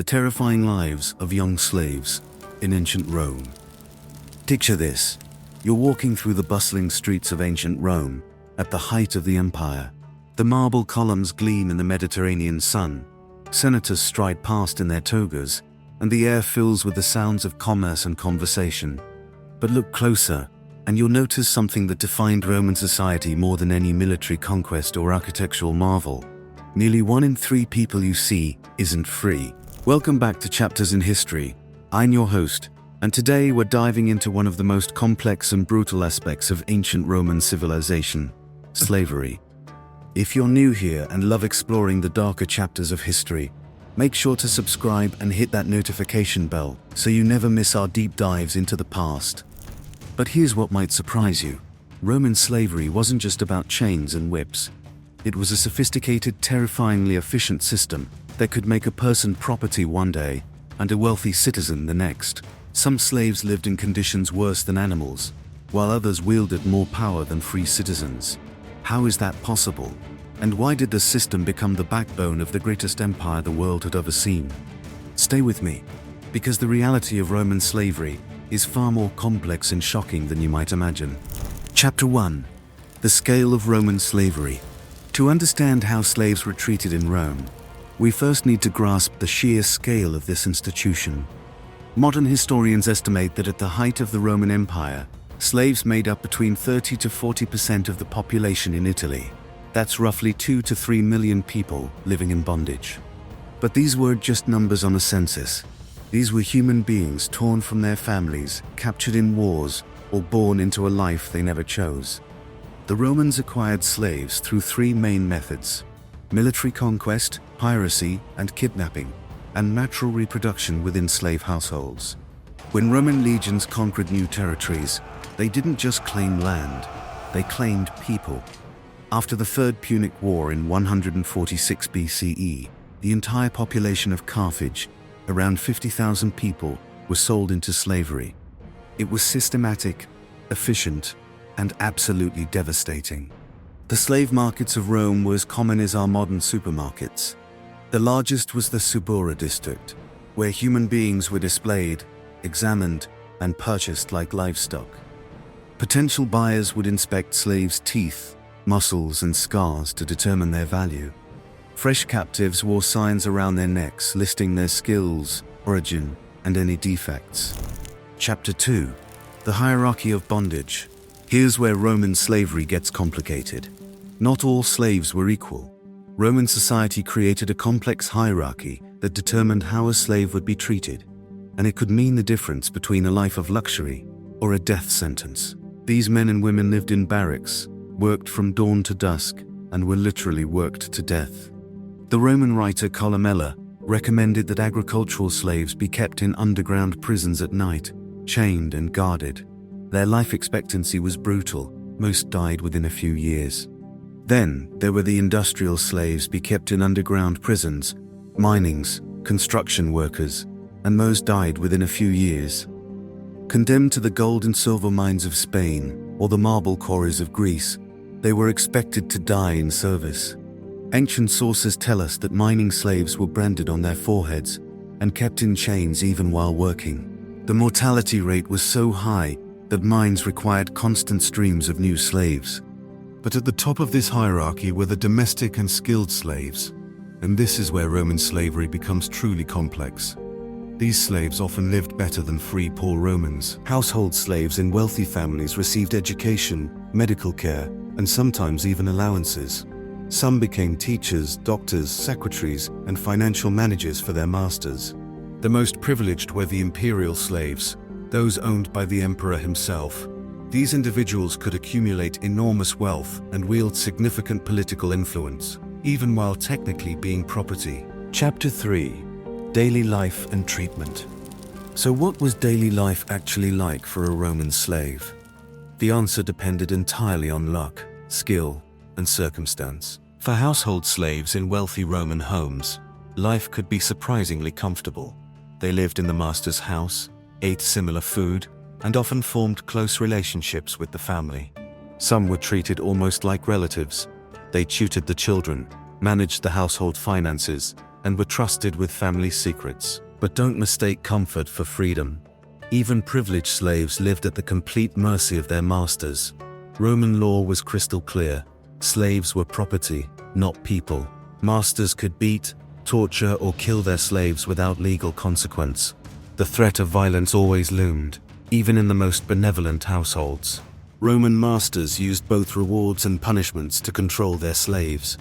the terrifying lives of young slaves in ancient Rome. Picture this. You're walking through the bustling streets of ancient Rome at the height of the empire. The marble columns gleam in the Mediterranean sun. Senators stride past in their togas, and the air fills with the sounds of commerce and conversation. But look closer, and you'll notice something that defined Roman society more than any military conquest or architectural marvel. Nearly 1 in 3 people you see isn't free. Welcome back to Chapters in History. I'm your host, and today we're diving into one of the most complex and brutal aspects of ancient Roman civilization: slavery. If you're new here and love exploring the darker chapters of history, make sure to subscribe and hit that notification bell so you never miss our deep dives into the past. But here's what might surprise you. Roman slavery wasn't just about chains and whips. It was a sophisticated, terrifyingly efficient system that could make a person property one day and a wealthy citizen the next. Some slaves lived in conditions worse than animals, while others wielded more power than free citizens. How is that possible? And why did the system become the backbone of the greatest empire the world had ever seen? Stay with me, because the reality of Roman slavery is far more complex and shocking than you might imagine. Chapter 1. The scale of Roman slavery. To understand how slaves were treated in Rome, we first need to grasp the sheer scale of this institution. Modern historians estimate that at the height of the Roman Empire, slaves made up between 30 to 40% of the population in Italy. That's roughly 2 to 3 million people living in bondage. But these weren't just numbers on a census. These were human beings torn from their families, captured in wars, or born into a life they never chose. The Romans acquired slaves through 3 main methods: military conquest, piracy, and kidnapping, and natural reproduction within slave households. When Roman legions conquered new territories, they didn't just claim land, they claimed people. After the Third Punic War in 146 BCE, the entire population of Carthage, around 50,000 people, were sold into slavery. It was systematic, efficient, and absolutely devastating. The slave markets of Rome were as common as our modern supermarkets. The largest was the Subura district, where human beings were displayed, examined, and purchased like livestock. Potential buyers would inspect slaves' teeth, muscles, and scars to determine their value. Fresh captives wore signs around their necks listing their skills, origin, and any defects. Chapter 2. The hierarchy of bondage. Here's where Roman slavery gets complicated. Not all slaves were equal. Roman society created a complex hierarchy that determined how a slave would be treated, and it could mean the difference between a life of luxury or a death sentence. These men and women lived in barracks, worked from dawn to dusk, and were literally worked to death. The Roman writer Columella recommended that agricultural slaves be kept in underground prisons at night, chained and guarded. Their life expectancy was brutal. Most died within a few years. Then there were the industrial slaves be kept in underground prisons, minings, construction workers, and most died within a few years. Condemned to the gold and silver mines of Spain or the marble quarries of Greece, they were expected to die in service. Ancient sources tell us that mining slaves were branded on their foreheads and kept in chains even while working. The mortality rate was so high that mines required constant streams of new slaves. But at the top of this hierarchy were the domestic and skilled slaves, and this is where Roman slavery becomes truly complex. These slaves often lived better than free poor Romans. Household slaves in wealthy families received education, medical care, and sometimes even allowances. Some became teachers, doctors, secretaries, and financial managers for their masters. The most privileged were the imperial slaves, those owned by the emperor himself. These individuals could accumulate enormous wealth and wield significant political influence, even while technically being property. Chapter 3. Daily life and treatment. So what was daily life actually like for a Roman slave? The answer depended entirely on luck, skill, and circumstance. For household slaves in wealthy Roman homes, life could be surprisingly comfortable. They lived in the master's house, ate similar food, and often formed close relationships with the family. Some were treated almost like relatives. They tutored the children, managed the household finances, and were trusted with family secrets. But don't mistake comfort for freedom. Even privileged slaves lived at the complete mercy of their masters. Roman law was crystal clear. Slaves were property, not people. Masters could beat, torture, or kill their slaves without legal consequence. The threat of violence always loomed, even in the most benevolent households. Roman masters used both rewards and punishments to control their slaves.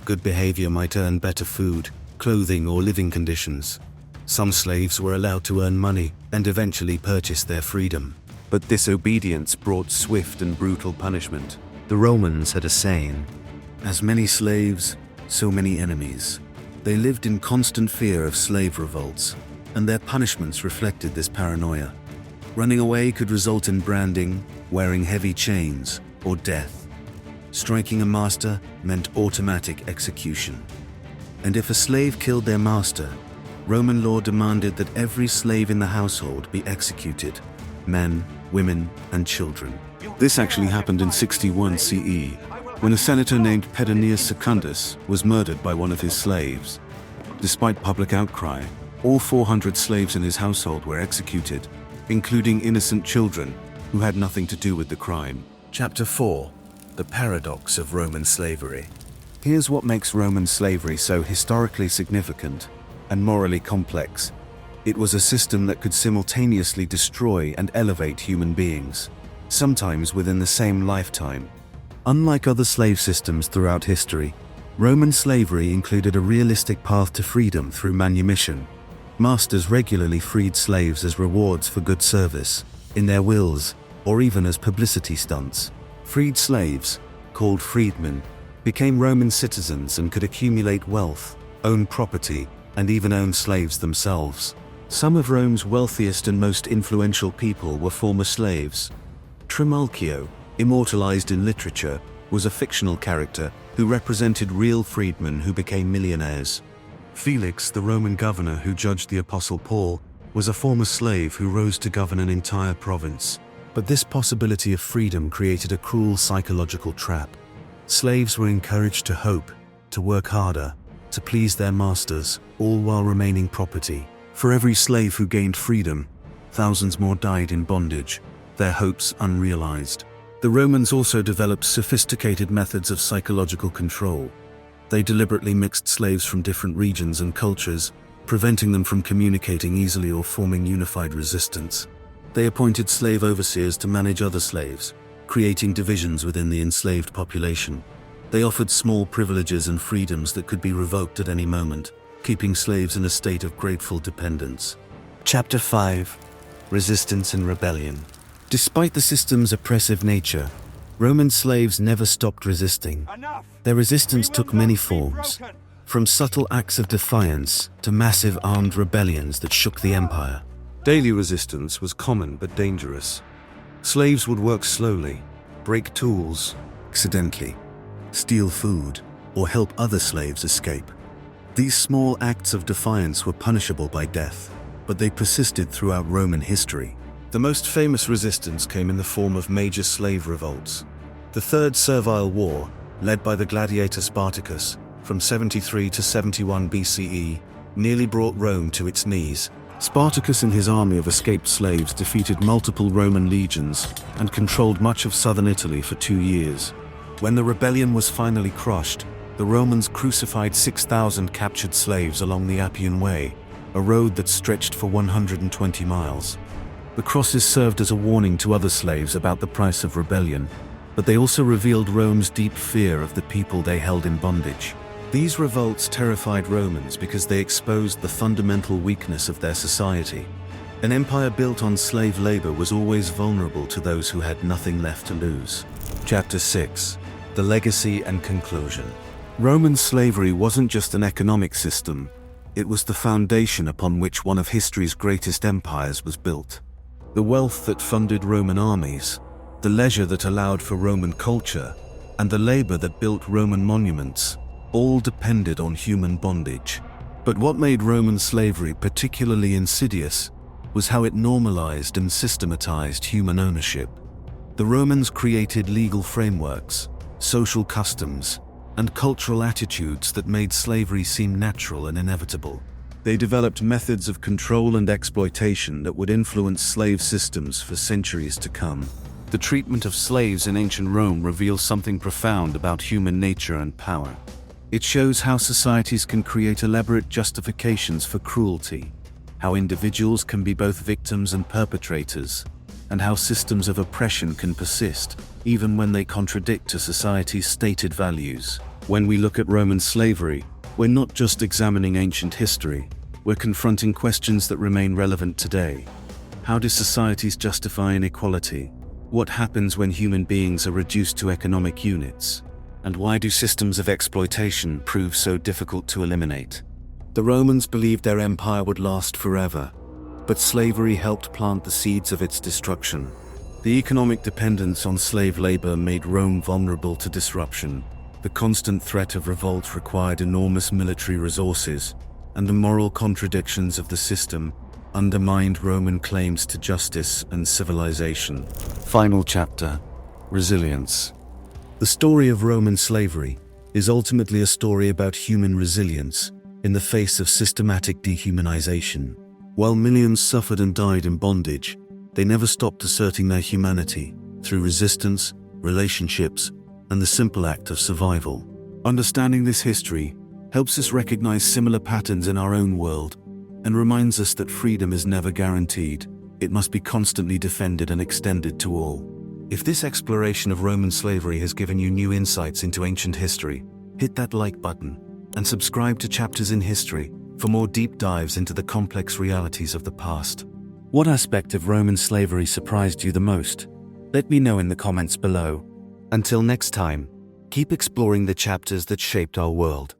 Good behavior might earn better food, clothing, or living conditions. Some slaves were allowed to earn money and eventually purchase their freedom. But disobedience brought swift and brutal punishment. The Romans had a saying, "As many slaves, so many enemies." They lived in constant fear of slave revolts, and their punishments reflected this paranoia. Running away could result in branding, wearing heavy chains, or death. Striking a master meant automatic execution. And if a slave killed their master, Roman law demanded that every slave in the household be executed, men, women, and children. This actually happened in 61 CE, when a senator named Pedonius Secundus was murdered by one of his slaves. Despite public outcry, all 400 slaves in his household were executed, including innocent children who had nothing to do with the crime. Chapter 4. The Paradox of Roman Slavery. Here's what makes Roman slavery so historically significant and morally complex. It was a system that could simultaneously destroy and elevate human beings, sometimes within the same lifetime. Unlike other slave systems throughout history, Roman slavery included a realistic path to freedom through manumission. Masters regularly freed slaves as rewards for good service, in their wills, or even as publicity stunts. Freed slaves, called freedmen, became Roman citizens and could accumulate wealth, own property, and even own slaves themselves. Some of Rome's wealthiest and most influential people were former slaves. Trimalchio, immortalized in literature, was a fictional character who represented real freedmen who became millionaires. Felix, the Roman governor who judged the Apostle Paul, was a former slave who rose to govern an entire province. But this possibility of freedom created a cruel psychological trap. Slaves were encouraged to hope, to work harder, to please their masters, all while remaining property. For every slave who gained freedom, thousands more died in bondage, their hopes unrealized. The Romans also developed sophisticated methods of psychological control. They deliberately mixed slaves from different regions and cultures, preventing them from communicating easily or forming unified resistance. They appointed slave overseers to manage other slaves, creating divisions within the enslaved population. They offered small privileges and freedoms that could be revoked at any moment, keeping slaves in a state of grateful dependence. Chapter 5. Resistance and Rebellion. Despite the system's oppressive nature, Roman slaves never stopped resisting. Their resistance took many forms, from subtle acts of defiance to massive armed rebellions that shook the empire. Daily resistance was common but dangerous. Slaves would work slowly, break tools accidentally, steal food, or help other slaves escape. These small acts of defiance were punishable by death, but they persisted throughout Roman history. The most famous resistance came in the form of major slave revolts. The Third Servile War, led by the gladiator Spartacus from 73 to 71 BCE, nearly brought Rome to its knees. Spartacus and his army of escaped slaves defeated multiple Roman legions and controlled much of southern Italy for 2 years. When the rebellion was finally crushed, the Romans crucified 6,000 captured slaves along the Appian Way, a road that stretched for 120 miles. The crosses served as a warning to other slaves about the price of rebellion, but they also revealed Rome's deep fear of the people they held in bondage. These revolts terrified Romans because they exposed the fundamental weakness of their society. An empire built on slave labor was always vulnerable to those who had nothing left to lose. Chapter 6. The Legacy and Conclusion. Roman slavery wasn't just an economic system, it was the foundation upon which one of history's greatest empires was built. The wealth that funded Roman armies, the leisure that allowed for Roman culture, and the labor that built Roman monuments, all depended on human bondage. But what made Roman slavery particularly insidious was how it normalized and systematized human ownership. The Romans created legal frameworks, social customs, and cultural attitudes that made slavery seem natural and inevitable. They developed methods of control and exploitation that would influence slave systems for centuries to come. The treatment of slaves in ancient Rome reveals something profound about human nature and power. It shows how societies can create elaborate justifications for cruelty, how individuals can be both victims and perpetrators, and how systems of oppression can persist, even when they contradict to society's stated values. When we look at Roman slavery, we're not just examining ancient history, we're confronting questions that remain relevant today. How do societies justify inequality? What happens when human beings are reduced to economic units? And why do systems of exploitation prove so difficult to eliminate? The Romans believed their empire would last forever, but slavery helped plant the seeds of its destruction. The economic dependence on slave labor made Rome vulnerable to disruption. The constant threat of revolt required enormous military resources, and the moral contradictions of the system undermined Roman claims to justice and civilization. Final chapter: resilience. The story of Roman slavery is ultimately a story about human resilience in the face of systematic dehumanization. While millions suffered and died in bondage, they never stopped asserting their humanity through resistance, relationships, and the simple act of survival. Understanding this history helps us recognize similar patterns in our own world and reminds us that freedom is never guaranteed. It must be constantly defended and extended to all. If this exploration of Roman slavery has given you new insights into ancient history, hit that like button and subscribe to Chapters in History for more deep dives into the complex realities of the past. What aspect of Roman slavery surprised you the most? Let me know in the comments below. Until next time, keep exploring the chapters that shaped our world.